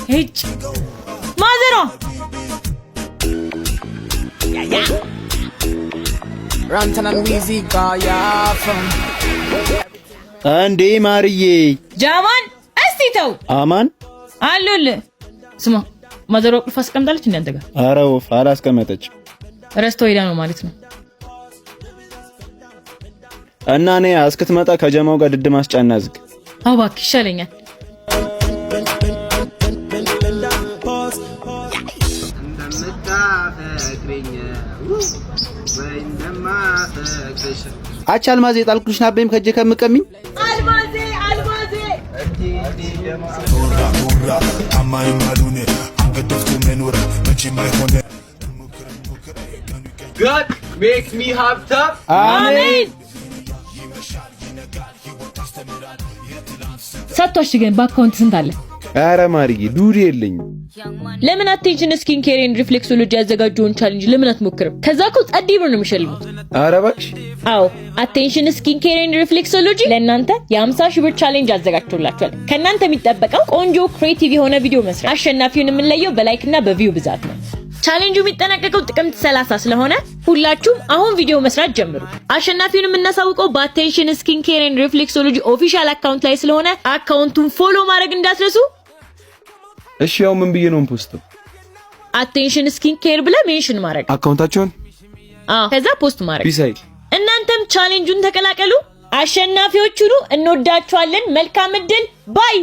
ሄጭ ማዘሯ አንዴ ማርዬ ጃማን እስቲ ተው አማን አሉል ስማ ማዘሯ ቁልፍ አስቀምጣለች እንዴ አንተ ጋር? ኧረ ወፍ አላስቀመጠች ረስቶ ሄዳ ነው ማለት ነው። እና እኔ እስክትመጣ ከጀማው ጋር ድድ ማስጫና ዝግ እባክህ ይሻለኛል። አቻ አልማዜ ጣልኩልሽ ናበይም ከጄ ከምቀሚኝ አልማዜ አማይ ማሉኔ አንገደፍቱ መኖር መቼም አይሆነ God make me happy. አሜን። ሰጥቶሽ ግን በአካውንት ስንት አለ? ኧረ ማርዬ ዱድ የለኝም። ለምን አቴንሽን ስኪን ኬር ኤንድ ሪፍሌክሶሎጂ ያዘጋጀውን ቻሌንጅ ለምን አትሞክርም? ከዛ እኮ ጸዲ ብር ነው የሚሸልሙት። ኧረ እባክሽ። አዎ አቴንሽን ስኪን ኬር ኤንድ ሪፍሌክሶሎጂ ለእናንተ የ50,000 ብር ቻሌንጅ አዘጋጅቶላችኋል። ከእናንተ የሚጠበቀው ቆንጆ ክሬቲቭ የሆነ ቪዲዮ መስራት። አሸናፊውን የምንለየው በላይክ እና በቪው ብዛት ነው። ቻሌንጁ የሚጠናቀቀው ጥቅምት 30 ስለሆነ ሁላችሁም አሁን ቪዲዮ መስራት ጀምሩ። አሸናፊውን የምናሳውቀው በአቴንሽን ስኪን ኬር ኤንድ ሪፍሌክሶሎጂ ኦፊሻል አካውንት ላይ ስለሆነ አካውንቱን ፎሎ ማድረግ እንዳትረሱ። እሺ ያው ምን ብዬ ነው ፖስት? አቴንሽን ስኪን ኬር ብለህ ሜንሽን ማድረግ አካውንታቸውን ከዛ ፖስት ማድረግ። ቢሳይ እናንተም ቻሌንጁን ተቀላቀሉ። አሸናፊዎች ሁኑ። እንወዳችኋለን። መልካም እድል ባይ